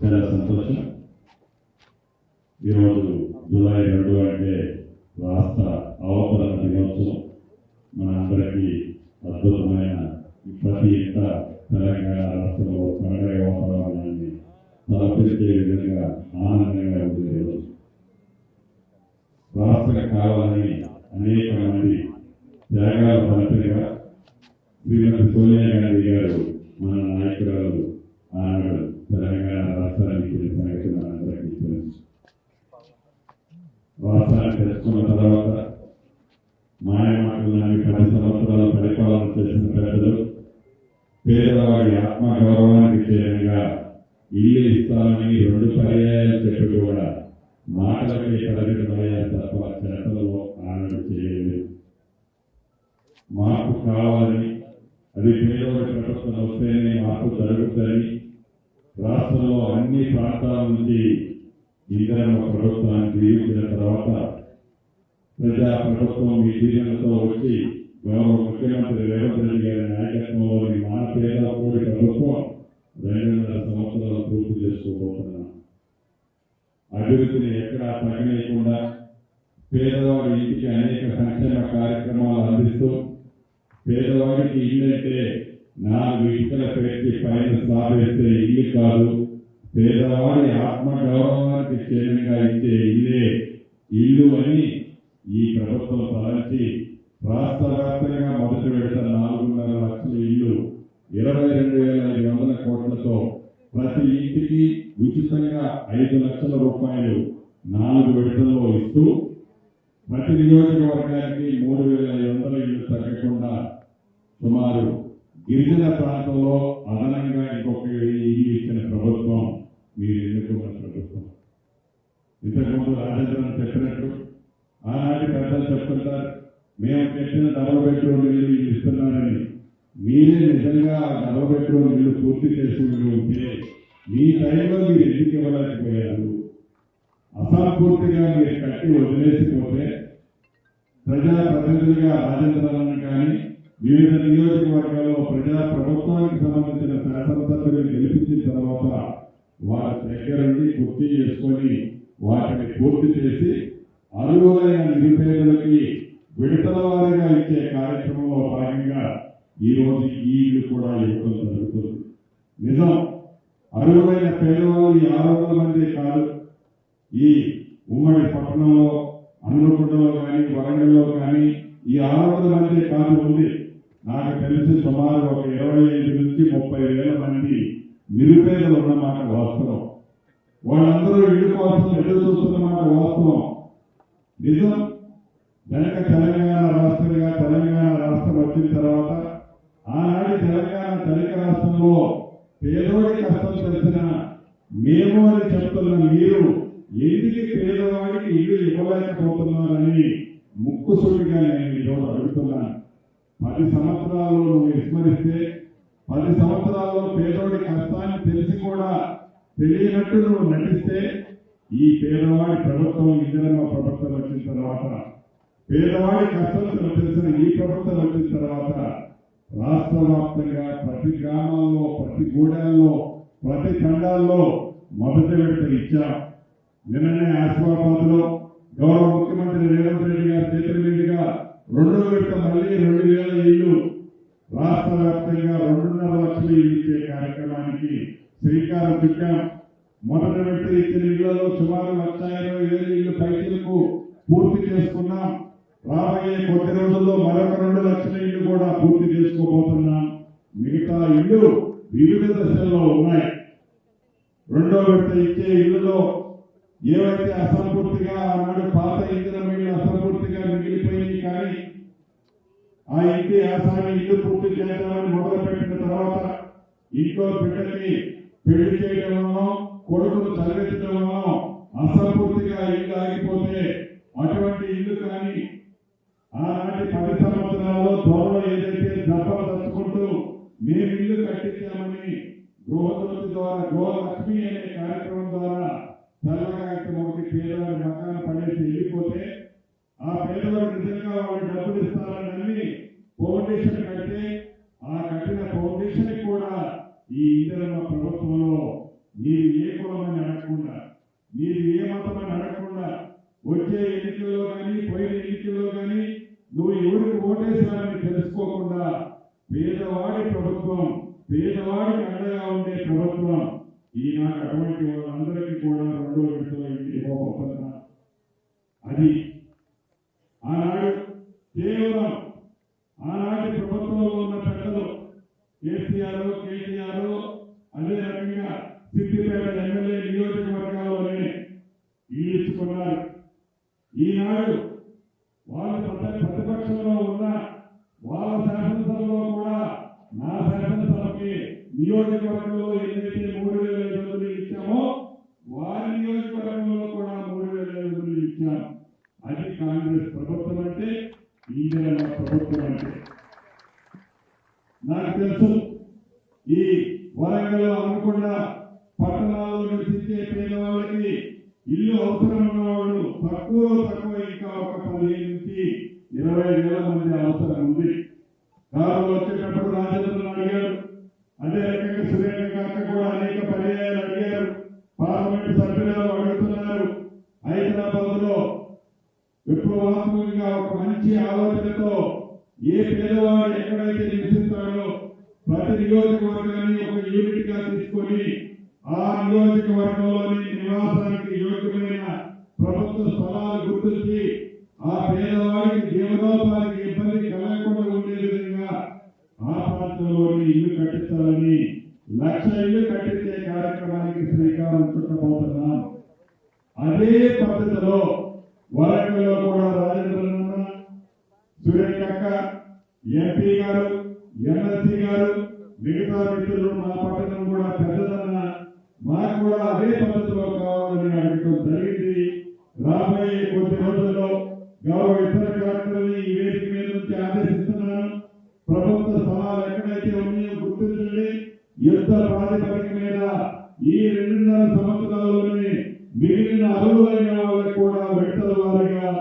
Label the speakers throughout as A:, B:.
A: చాలా సంతోషం. ఈరోజు జూలై 2 అంటే రాష్ట్ర అవతరణ దినోత్సవం. మన అందరికీ అద్భుతమైన ప్రతి ఇంట తెలంగాణ రాష్ట్రంలో పండుగ వాతావరణాన్ని తలపించే విధంగా ఆనందంగా ఉంది. రాష్ట్రం కావాలని అనేక మంది త్యాగాల ఫలితంగా శ్రీమతి సోనియా గాంధీ గారు మన నాయకురాలు ఆనాడు తెలంగాణ రాష్ట్రానికి సంగతి మనందరికీ తెలుసు. రాష్ట్రాన్ని తెలుసుకున్న తర్వాత మాయమాటలని 10 సంవత్సరాలు పరిపాలన చేసిన పెద్దలు పేదవాడి ఆత్మగౌరవానికి చేయంగా ఇల్లు ఇస్తామని 2 పర్యాయాలు చెప్పి కూడా మాటలకే పరిమితమయ్యారు తప్ప చేతలలో ఆనాడు చేయలేదు. మార్పు కావాలని, అది పేదవాడి ప్రభుత్వం వస్తేనే మార్పు జరుగుతుందని రాష్ట్రంలో అన్ని ప్రాంతాల నుంచి ఇందిరమ్మ ప్రభుత్వానికి ఇచ్చిన తర్వాత ప్రజా ప్రభుత్వం ఈ దీవెనతో వచ్చి గౌరవ ముఖ్యమంత్రి రేవంత్ రెడ్డి గారి నాయకత్వంలోని మన పేద కోడి ప్రభుత్వం 2.5 సంవత్సరాలు పూర్తి చేసుకోబోతున్నాం. అభివృద్ధిని ఎక్కడా తగ్గలేకుండా పేదవాడి ఇంటికి అనేక సంక్షేమ కార్యక్రమాలు అందిస్తూ పేదవాడికి ఇల్లంటే 4 ఇటుకల పెట్టి పైన సాగేస్తే ఇల్లు కాదు, పేదవాడి ఆత్మగౌరవానికి క్షేమంగా ఇచ్చే ఇల్లే ఇల్లు అని ఈ ప్రభుత్వం తలంచి రాష్ట్ర వ్యాప్తంగా మొదటి విడత 4.5 లక్షల ఇల్లు 22,500 కోట్లతో ప్రతి ఇంటికి ఉచితంగా 5 లక్షల రూపాయలు 4 విడతల్లో ఇస్తూ ప్రతి నియోజకవర్గానికి 3,500 ఇల్లు తగ్గకుండా సుమారు గిరిజన ప్రాంతంలో అదనంగా ఇంకొక 1,000 ఇల్లు ఇచ్చిన ప్రభుత్వం మీరు ఎన్నుకున్న ప్రభుత్వం. ఇంతకుముందు రాజేంద్రన్ చెప్పినట్టు ఆనాటి పెద్దలు చెప్తుంటారు, మేము చెప్పిన 4 బెడ్రూమ్ ఇల్లు ఇస్తున్నారని. మీరే నిజంగా 4 బెడ్రూమ్ ఇల్లు పూర్తి చేసి ఉంటే మీ టైంలో మీరు ఎందుకు ఇవ్వలేకపోయారు? అసంపూర్తిగా మీరు కట్టి వదిలేసిపోతే ప్రజాప్రతినిధులుగా రాజేంద్రన్ కానీ వివిధ నియోజకవర్గాల్లో ప్రజా ప్రభుత్వానికి సంబంధించిన శాసనసభ్యులు గెలిపించిన తర్వాత వారి దగ్గర నుండి గుర్తు చేసుకొని వాటిని పూర్తి చేసి అర్హులైన నిరుపేదలకి విడతల వారీగా ఇచ్చే కార్యక్రమంలో భాగంగా ఈ రోజు ఈ ఇల్లు కూడా ఇవ్వడం జరుగుతుంది. నిజం, అర్హులైన పేదవాళ్ళు 600 మంది కాదు. ఈ ఉమ్మడి పట్టణంలో హన్మకొండలో కానీ వరంగల్లో కానీ ఈ 600 మంది కాదు ఉంది. నాకు తెలిసి సుమారు ఒక 25 నుంచి 30,000 మంది నిరుపేదలు ఉన్నమాట వాస్తవం. వాళ్ళందరూ ఇల్లు కోసం ఎదురు చూస్తున్నమాట వాస్తవం. నిజం, వెనక తెలంగాణ రాష్ట్రం వచ్చిన తర్వాత ఆనాటి తెలంగాణ తల్లిక రాష్ట్రంలో పేదవాడి కష్టం తెలిసిన మేము అని చెప్తున్న మీరు ఎందుకు పేదవాడికి ఇల్లు ఇవ్వలేకపోతున్నారని ముక్కుసూటిగా నేను ఈరోజు అడుగుతున్నాను. 10 సంవత్సరాలు నువ్వు విస్మరిస్తే 10 సంవత్సరాల్లో పేదవాడి కష్టాన్ని తెలిసి కూడా తెలియనట్టు నువ్వు నటిస్తే ఈ పేదవాడి ప్రభుత్వం ఇందిరమ్మ ప్రభుత్వం వచ్చిన తర్వాత పేదవాడి కష్టం తెలిసిన ఈ ప్రభుత్వం వచ్చిన తర్వాత రాష్ట్ర వ్యాప్తంగా ప్రతి గ్రామాల్లో, ప్రతి గూడాల్లో, ప్రతి తండాల్లో మొదటి విడత ఇచ్చాం. నిన్ననే ఆసిఫాబాద్లో గౌరవ ముఖ్యమంత్రి రేవంత్ రెడ్డి గారి చేతుల మీదుగా 2వ విడత మళ్ళీ 2,000 ఇల్లు రాష్ట్ర వ్యాప్తంగా 2.5 లక్షల ఇల్లు ఇచ్చే కార్యక్రమానికి శ్రీకారం చుట్టాం. మొదటి విడత ఇచ్చిన ఇళ్లలో సుమారు 1,20,000 ఇల్లు పైసలకు పూర్తి చేసుకున్నాం. రాబోయే కొద్ది రోజుల్లో మరొక 2 లక్షల ఇల్లు కూడా పూర్తి చేసుకోబోతున్నాం. మిగతా ఇల్లు వివిధ దశల్లో ఉన్నాయి. 2వ విడత ఇచ్చే ఇళ్లలో ఏవైతే అసంపూర్తిగా ఆనాడు పాత ఇందిరమ్మ ఇల్లు అసంపూర్తిగా మిగిలిపోయింది కానీ ఆ ఇంటి ఆసాన్ని ఇల్లు పూర్తి చేద్దామని మొదలుపెట్టిన తర్వాత ఇంట్లో బిడ్డకి పెళ్లి చేయడంలో, కొడుకును చదివించడంలో అసంపూర్తిగా ఇల్లు ఆగిపోతే అటువంటి ఇల్లు కానీ ఆనాటి 10 సంవత్సరాల్లో త్వరలో ఏదైతే దెబ్బలు తచ్చుకుంటూ మేము ఇల్లు కట్టించామని గృహజ్యోతి ద్వారా గృహలక్ష్మి అనే కార్యక్రమం ద్వారా తెల్లగా ఒకటి పేదవాడి మకాన పడేసి వెళ్ళిపోతే ఆ పేదవాడు నిజంగా వాళ్ళు డబ్బులు ఇస్తారని ఫౌండేషన్ కడితే ఆ కట్టిన ఫౌండేషన్ కూడా ఈ ఇందిరమ్మ ప్రభుత్వంలో నీది ఏ కులమని అడగకుండా, నీది ఏ మతమని అడగకుండా, వచ్చే ఎన్నికల్లో కానీ పోయిన ఎన్నికల్లో కానీ నువ్వు ఎవరికి ఓటేసావని తెలుసుకోకుండా పేదవాడి ప్రభుత్వం, పేదవాడికి అండగా ఉండే ప్రభుత్వం ఈనాడు అటువంటి వాళ్ళందరికీ కూడా 2వ విడతలో ఇంటికి పోతున్నా. అది ఆనాడు కేవలం ఆనాటి ప్రభుత్వంలో ఉన్న పెద్దలు కేసీఆర్, కేటీఆర్, అదే రకంగా సిద్దిపేట ఎమ్మెల్యే నియోజకవర్గాల్లోనే ఇచ్చుకున్నారు. ఈనాడు వాళ్ళు ప్రతిపక్షంలో ఉన్న వాళ్ళ శాసనసభలో కూడా నా శాసనసభకి నియోజకవర్గంలో ఏదైతే 3,500 ఇచ్చామో వారి నియోజకవర్గంలో కూడా 3,500 ఇచ్చాం. అది కాంగ్రెస్ ప్రభుత్వం అంటే, ఇండియా ప్రభుత్వం అంటే. నాకు తెలుసు ఈ వరంగల్ అనుకుండా పట్టణాల్లో నివసించే పేదవాళ్ళకి ఇల్లు అవసరం ఉన్నవాళ్ళు తక్కువ ఇంకా ఒక 15 నుంచి 20 వేల మంది అవసరం ఉంది. కారు వచ్చేటప్పుడు రాజేంద్రను అడిగారు, అదే రకంగా సురేంద్ర గారు కూడా అనేక పర్యాయాలు అడిగారు, పార్లమెంట్ సభ్యులు అడుగుతున్నారు. హైదరాబాద్ లో విప్లవాత్మకంగా ఒక మంచి ఆలోచనతో ఏ పేదవాడు ఎక్కడైతే నివసిస్తాడో ప్రతి నియోజకవర్గాన్ని ఒక యూనిట్ గా తీసుకొని ఆ నియోజకవర్గంలోని నివాసానికి యోగ్యమైన ప్రభుత్వ స్థలాలు గుర్తించి ఆ పేదవాడికి జీవనోపాధికి ఇబ్బంది కలగకుండా ఉండే విధంగా ఆ ప్రాంతంలోని ఇల్లు కట్టించాలని 1,00,000 ఇల్లు కట్టించే కార్యక్రమానికి శ్రీకారం చుట్టబోతున్నాం. అదే పద్ధతిలో వరంగల్లో కూడా రాజేంద్రన్న, సురేఖక్క, ఎంపీ గారు, ఎమ్మెల్సీ గారు, మిగతా వ్యక్తులు మా పట్టణం కూడా పెద్దదన్న మాకు కూడా అదే పద్ధతిలో కావాలని అడగడం జరిగింది. రాబోయే కొద్ది రోజుల్లో గౌరవ ఇతర కలెక్టర్ని ఈ వేదిక మీద నుంచి ఆదేశిస్తున్నాను. ప్రభుత్వ స్థలాలు ఎక్కడైతే ఉన్నాయో గుర్తించండి. యుద్ధ ప్రాతిపదిక మీద ఈ 2.5 సంవత్సరాల్లోనే మిగిలిన అర్హులైన వాళ్ళకు కూడా విడతల వారీగా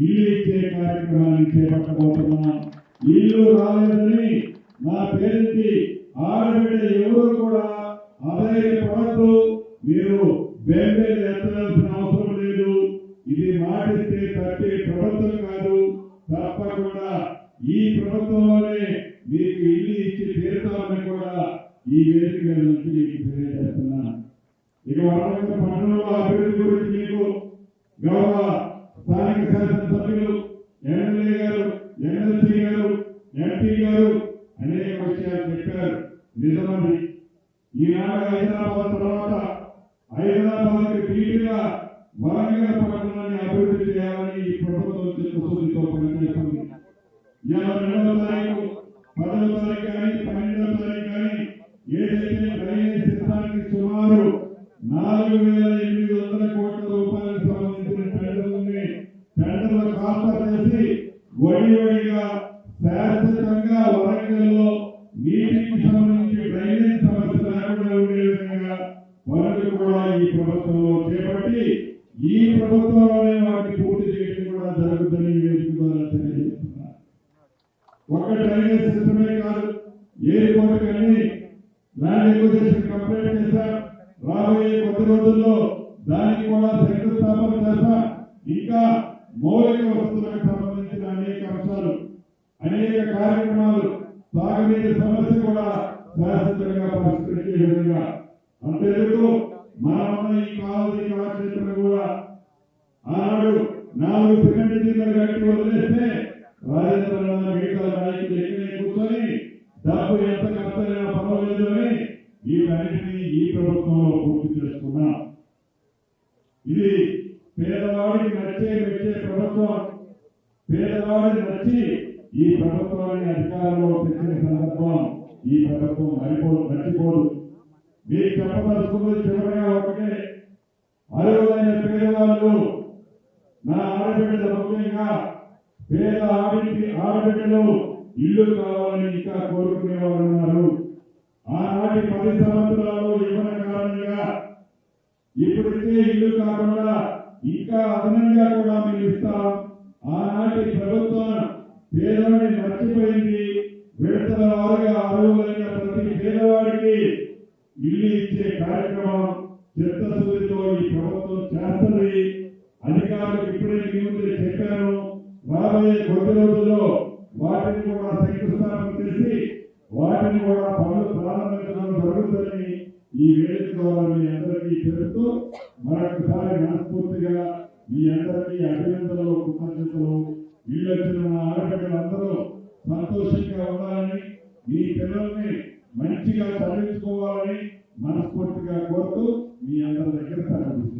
A: ఇల్లు ఇచ్చే కార్యక్రమాన్ని చేపట్టబోతున్నాం. ఇల్లు రాలేదని నా పేరుకి ఆడబిడ్డ ఎవరు కూడా అధైర్యపడద్దు. మీరు బెంబేలు ఎత్తవలసిన అవసరం లేదు. ఇది మాటిస్తే తప్పే ప్రభుత్వం కాదు. తప్పకుండా ఈ ప్రభుత్వంలోనే మీకు ఇల్లు ఇచ్చి తీరుతామని కూడా ఈ వేదిక మీద నుంచి మీకు తెలియజేస్తున్నాను. ఇక వరంగల్ పట్టణంలో అభివృద్ధి గురించి మీకు గౌరవ స్థానిక శాసనసభ్యులు, ఎమ్మెల్యే గారు, ఎమ్మెల్సీ గారు, ఎంపీ గారు అనేక విషయాలు చెప్పారు. నిజమది. ఈనాడు హైదరాబాద్ తర్వాత హైదరాబాద్కి ధీటుగా వరంగల్ పట్టణాన్ని అభివృద్ధి చేయాలని ఈ ప్రభుత్వం చిత్తశుద్ధితో పనిచేస్తుంది. ఇవాళ 2వ తారీఖు, 10వ తారీఖు కానీ 12వ తారీఖు కానీ ఏదైతే డ్రైనేజ్ సిస్టానికి సుమారు 4,800 కోట్ల రూపాయలకు సంబంధించిన టెండర్లు ఖాతా చేసి వడిగా శాశ్వతంగా వరంగల్లో నీటికి సంబంధించి డ్రైనేజ్ సమస్య లేకుండా ఉండే విధంగా పనులు కూడా ఈ ప్రభుత్వంలో చేపట్టి ఈ ప్రభుత్వంలోనే వాటిని పూర్తి చేయడం కూడా జరుగుతుందని వేదిక ద్వారా తెలియజేస్తున్నారు. ఒక డ్రైనేజ్ సిస్టమే కాదు, ఎయిర్పోర్ట్ కానీ ల్యాండ్ ఎక్విజిషన్ కంప్లీట్ చేశాం. రాబోయే కొద్ది రోజుల్లో దానికి కూడా శంకుస్థాపన చేస్తాం. ఇంకా మౌలిక వసతులకు సంబంధించిన అనేక అంశాలు, అనేక కార్యక్రమాలు, సాగునీటి సమస్య కూడా శాశ్వతంగా పరిష్కరించే విధంగా. అంతేందుకు మనమున్న ఈ కాలనీ కళాక్షేత్రం కూడా ఆనాడు 4 సిమెంట్ జిల్లాలు కట్టి వదిలేస్తే రాజేంద్ర మిగతా నాయకులు ఎక్కడే కూర్చొని డబ్బు ఎంత ఖర్చైనా పర్వాలేదు అని వీటన్నిటినీ ఈ ప్రభుత్వంలో పూర్తి చేసుకున్నాం. ఇది పేదవాడికి నచ్చే మెచ్చే ప్రభుత్వం. పేదవాడిని నచ్చి ఈ ప్రభుత్వాన్ని అధికారంలో తెచ్చిన సందర్భం ఈ ప్రభుత్వం మర్చిపోదు. మీకు చెప్పదలుచుకున్నది చివరిగా ఒకటే, అర్హులైన పేదవాళ్ళు, నా ఆడబిడ్డలు, ముఖ్యంగా పేద ఆడబిడ్డలు ఇల్లు కావాలని ఇంకా కోరుకునే వాళ్ళు ఉన్నారు. ఆనాటి 10 సంవత్సరాలు ఇవ్వన కారణంగా ఇప్పటికే ఇల్లు కాకుండా ఇంకా అదనంగా కూడా మేము ఇస్తాం. ఆనాటి ప్రభుత్వం పేదవాడిని మర్చిపోయింది. విడతల వారుగా అర్హులైన ప్రతి పేదవాడికి ఇల్లు ఇచ్చే కార్యక్రమం చిత్తశుద్ధితో ఈ ప్రభుత్వం చేస్తుంది. అధికారులకు ఇప్పుడే మీ ముందే చెప్పాను. రాబోయే కొద్ది రోజుల్లో వాటిని కూడా శంకుస్థాపన చేసి వాటిని కూడా పనులు ప్రారంభించడం జరుగుతుందని ఈ వేదిక ద్వారా మీ అందరికీ తెలుస్తూ మరొకసారి మనస్ఫూర్తిగా మీ అందరికీ అభినందనలు, కృతజ్ఞతలు. వీళ్ళొచ్చిన మా ఆడపిల్లలందరూ సంతోషంగా ఉండాలని, మీ పిల్లల్ని మంచిగా చదివించుకోవాలని మనస్ఫూర్తిగా కోరుతూ మీ అందరి దగ్గర సెలవు.